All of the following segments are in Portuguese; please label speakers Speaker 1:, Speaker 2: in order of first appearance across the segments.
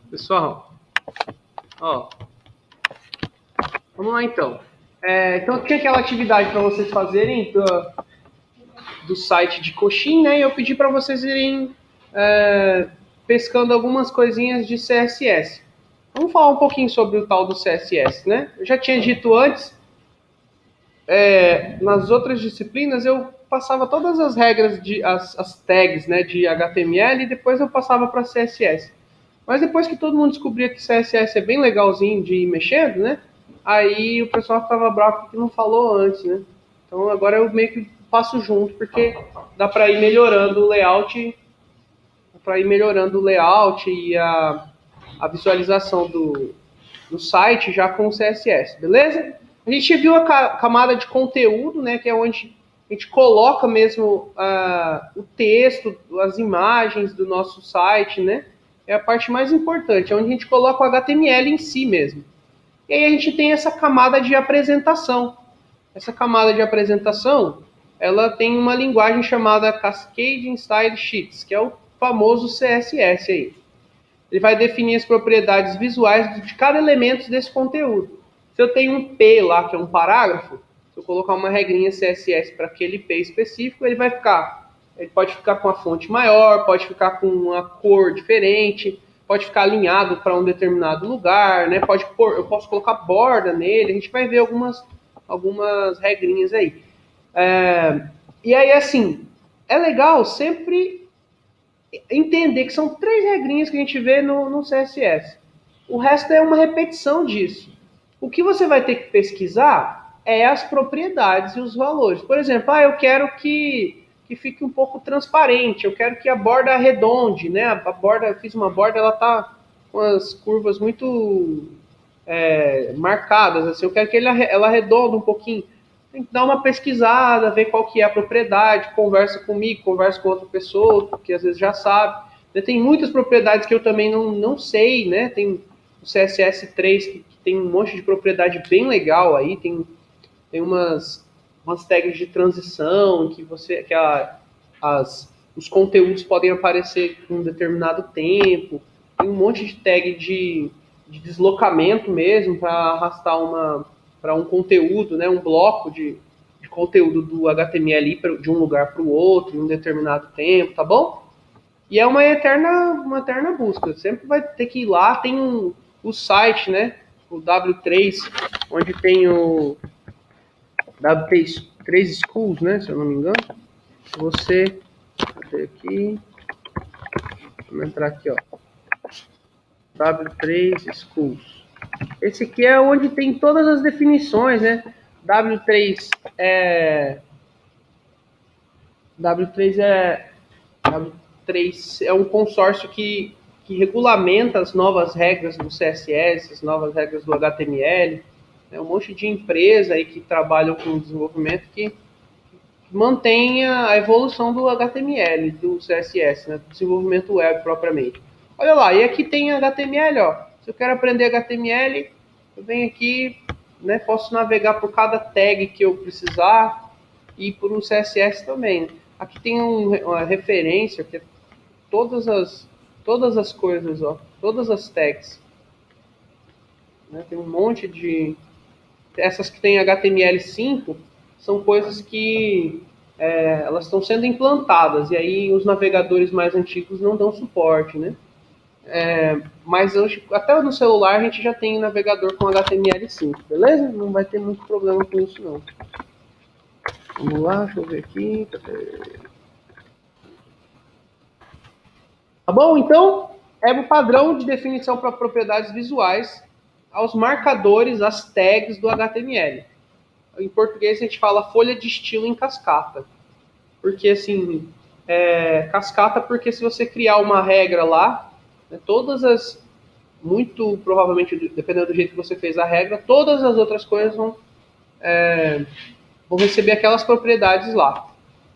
Speaker 1: Pessoal, ó, vamos lá então. Então tinha aquela atividade para vocês fazerem do site de Coxim, né? E eu pedi para vocês irem pescando algumas coisinhas de CSS. Vamos falar um pouquinho sobre o tal do CSS, né? Eu já tinha dito antes, nas outras disciplinas eu passava todas as regras as tags, né, de HTML e depois eu passava para CSS. Mas depois que todo mundo descobria que CSS é bem legalzinho de ir mexendo, né? Aí o pessoal ficava bravo porque não falou antes, né? Então agora eu meio que passo junto, porque dá para ir melhorando o layout, e a visualização do site já com o CSS, beleza? A gente viu a camada de conteúdo, né? Que é onde a gente coloca mesmo o texto, as imagens do nosso site, né? É a parte mais importante, é onde a gente coloca o HTML em si mesmo. E aí a gente tem essa camada de apresentação. Essa camada de apresentação, ela tem uma linguagem chamada Cascading Style Sheets, que é o famoso CSS aí. Ele vai definir as propriedades visuais de cada elemento desse conteúdo. Se eu tenho um P lá, que é um parágrafo, se eu colocar uma regrinha CSS para aquele P específico, ele pode ficar com a fonte maior, pode ficar com uma cor diferente, pode ficar alinhado para um determinado lugar, né? Eu posso colocar borda nele, a gente vai ver algumas regrinhas aí. E aí, assim, é legal sempre entender que são 3 regrinhas que a gente vê no CSS. O resto é uma repetição disso. O que você vai ter que pesquisar é as propriedades e os valores. Por exemplo, eu quero que fique um pouco transparente, eu quero que a borda arredonde, né? A borda, eu fiz uma borda, ela tá com as curvas muito marcadas, assim, eu quero que ela arredonde um pouquinho. Tem que dar uma pesquisada, ver qual que é a propriedade, conversa comigo, conversa com outra pessoa, que às vezes já sabe. Tem muitas propriedades que eu também não sei, né? Tem o CSS3 que tem um monte de propriedade bem legal aí, tem umas tags de transição os conteúdos podem aparecer em um determinado tempo, tem um monte de tag de deslocamento mesmo para arrastar para um conteúdo, né, um bloco de conteúdo do HTML de um lugar para o outro em um determinado tempo, tá bom? E é uma eterna busca. Sempre vai ter que ir lá. Tem o site, né? O W3, onde tem o W3 Schools, né? Se eu não me engano. Você. Cadê aqui? Vamos entrar aqui, ó. W3 Schools. Esse aqui é onde tem todas as definições, né? W3 W3 é um consórcio que regulamenta as novas regras do CSS, as novas regras do HTML. Um monte de empresa aí que trabalham com desenvolvimento que mantém a evolução do HTML, do CSS, né, do desenvolvimento web propriamente. Olha lá, e aqui tem HTML, ó. Se eu quero aprender HTML, eu venho aqui, né, posso navegar por cada tag que eu precisar e por um CSS também. Aqui tem uma referência que é todas as coisas, ó, todas as tags. Né, tem um monte de... Essas que tem HTML5 são coisas que elas estão sendo implantadas, e aí os navegadores mais antigos não dão suporte, né? Mas hoje, até no celular, a gente já tem navegador com HTML5, beleza? Não vai ter muito problema com isso, não. Vamos lá, deixa eu ver aqui. Tá bom? Então, é o padrão de definição para propriedades visuais aos marcadores, as tags do HTML. Em português, a gente fala folha de estilo em cascata. Porque, assim, cascata porque se você criar uma regra lá, né, muito provavelmente, dependendo do jeito que você fez a regra, todas as outras coisas vão receber aquelas propriedades lá,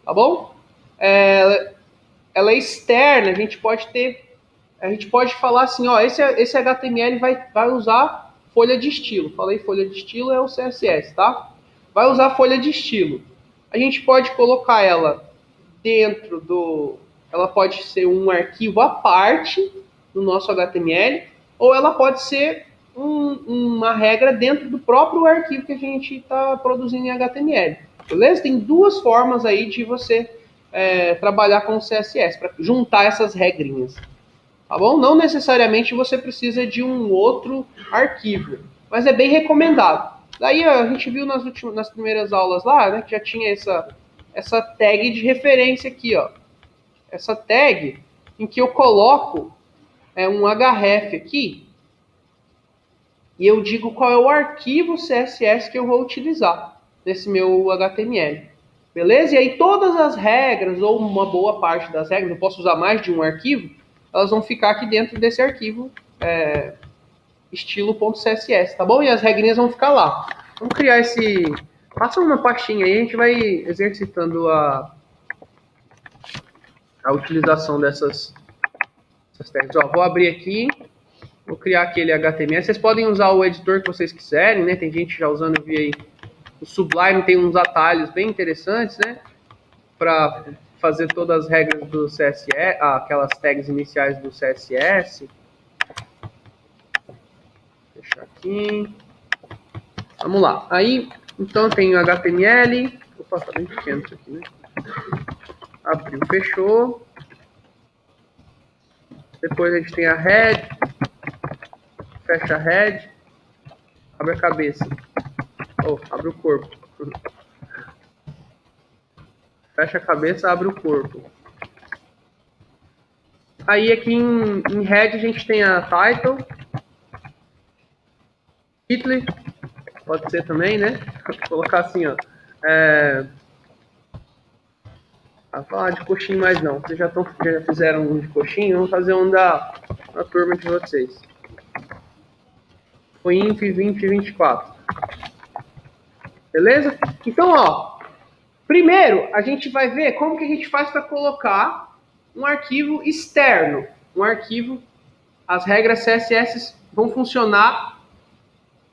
Speaker 1: tá bom? Ela é externa, a gente pode falar assim, ó, esse HTML vai usar folha de estilo. Falei folha de estilo é o CSS, tá? Vai usar folha de estilo. A gente pode colocar ela ela pode ser um arquivo à parte do nosso HTML, ou ela pode ser uma regra dentro do próprio arquivo que a gente está produzindo em HTML. Beleza? Tem duas formas aí de você trabalhar com o CSS, para juntar essas regrinhas. Tá bom? Não necessariamente você precisa de um outro arquivo, mas é bem recomendado. Daí a gente viu nas primeiras aulas lá, né, que já tinha essa tag de referência aqui, ó. Essa tag em que eu coloco um href aqui e eu digo qual é o arquivo CSS que eu vou utilizar nesse meu HTML. Beleza? E aí todas as regras, ou uma boa parte das regras, eu posso usar mais de um arquivo, elas vão ficar aqui dentro desse arquivo estilo.css, tá bom? E as regrinhas vão ficar lá. Vamos criar esse... Passa uma pastinha aí, a gente vai exercitando a utilização dessas tags. Ó, vou abrir aqui, vou criar aquele HTML. Vocês podem usar o editor que vocês quiserem, né? Tem gente já usando, eu vi aí, o Sublime tem uns atalhos bem interessantes, né? Para fazer todas as regras do CSS, aquelas tags iniciais do CSS. Deixa aqui. Vamos lá. Aí, então tem o HTML. Opa, tá bem pequeno isso aqui, né? Abriu, fechou. Depois a gente tem a head. Fecha a head. Abre a cabeça. Oh, abre o corpo. Fecha a cabeça, abre o corpo. Aí aqui em head a gente tem a title. Hitler. Pode ser também, né? Vou colocar assim, ó. Não falar de coxinha mais não. Vocês já fizeram um de coxinha, vamos fazer um da turma de vocês. Foi inf 2024. Beleza? Então, ó, primeiro a gente vai ver como que a gente faz para colocar um arquivo externo. Um arquivo, as regras CSS vão funcionar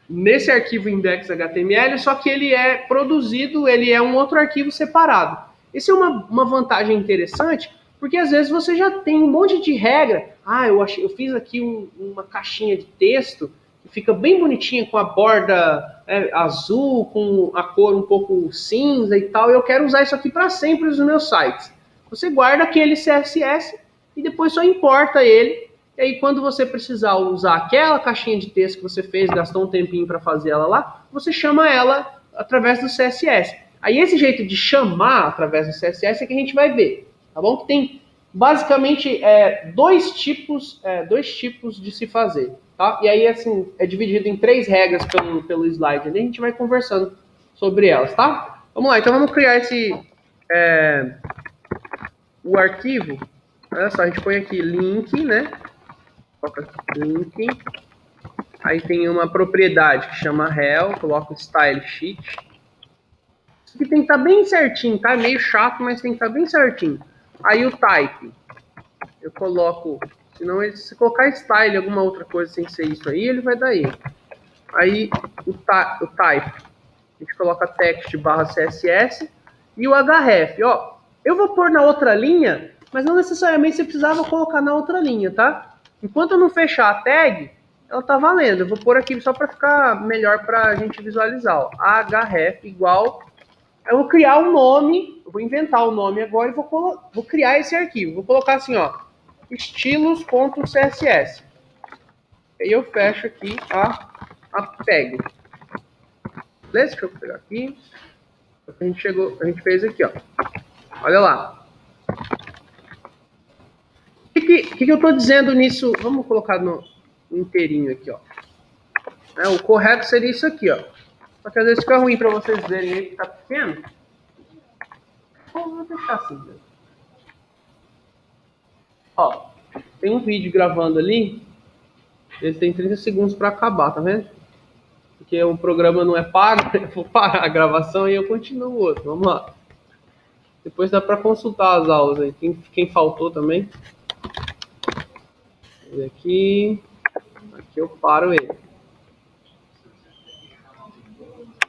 Speaker 1: nesse arquivo index.html, só que ele é produzido, ele é um outro arquivo separado. Isso é uma vantagem interessante, porque às vezes você já tem um monte de regra. Eu fiz aqui uma caixinha de texto que fica bem bonitinha, com a borda azul, com a cor um pouco cinza e tal, e eu quero usar isso aqui para sempre nos meus sites. Você guarda aquele CSS e depois só importa ele. E aí, quando você precisar usar aquela caixinha de texto que você fez, gastou um tempinho para fazer ela lá, você chama ela através do CSS. Aí, esse jeito de chamar através do CSS é que a gente vai ver, tá bom? Que tem, basicamente, dois tipos de se fazer, tá? E aí, assim, é dividido em 3 regras pelo slide ali, a gente vai conversando sobre elas, tá? Vamos lá, então vamos criar o arquivo. Olha só, a gente põe aqui link, né? Coloca link, aí tem uma propriedade que chama rel, coloca o style sheet. Isso aqui tem que estar bem certinho, tá? É meio chato, mas tem que estar bem certinho. Aí o type, eu coloco, senão se colocar style, alguma outra coisa sem ser isso aí, ele vai dar erro. Aí o type, a gente coloca text /css e o href, ó. Eu vou pôr na outra linha, mas não necessariamente você precisava colocar na outra linha, tá? Enquanto eu não fechar a tag, ela tá valendo. Eu vou pôr aqui só para ficar melhor para a gente visualizar. Ó. href igual... Eu vou criar um nome, eu vou inventar o nome agora e vou criar esse arquivo. Vou colocar assim, ó, estilos.css. Aí eu fecho aqui a tag. Beleza? Deixa eu pegar aqui. A gente fez aqui, ó. Olha lá. O que eu estou dizendo nisso? Vamos colocar no inteirinho aqui, ó. O correto seria isso aqui, ó. Só que às vezes fica ruim para vocês verem aí que tá pequeno. Vou deixar assim, né? Ó, tem um vídeo gravando ali. Ele tem 30 segundos para acabar, tá vendo? Porque o programa não é pago, eu vou parar a gravação e eu continuo o outro. Vamos lá. Depois dá para consultar as aulas aí. Quem faltou também. Aqui eu paro ele.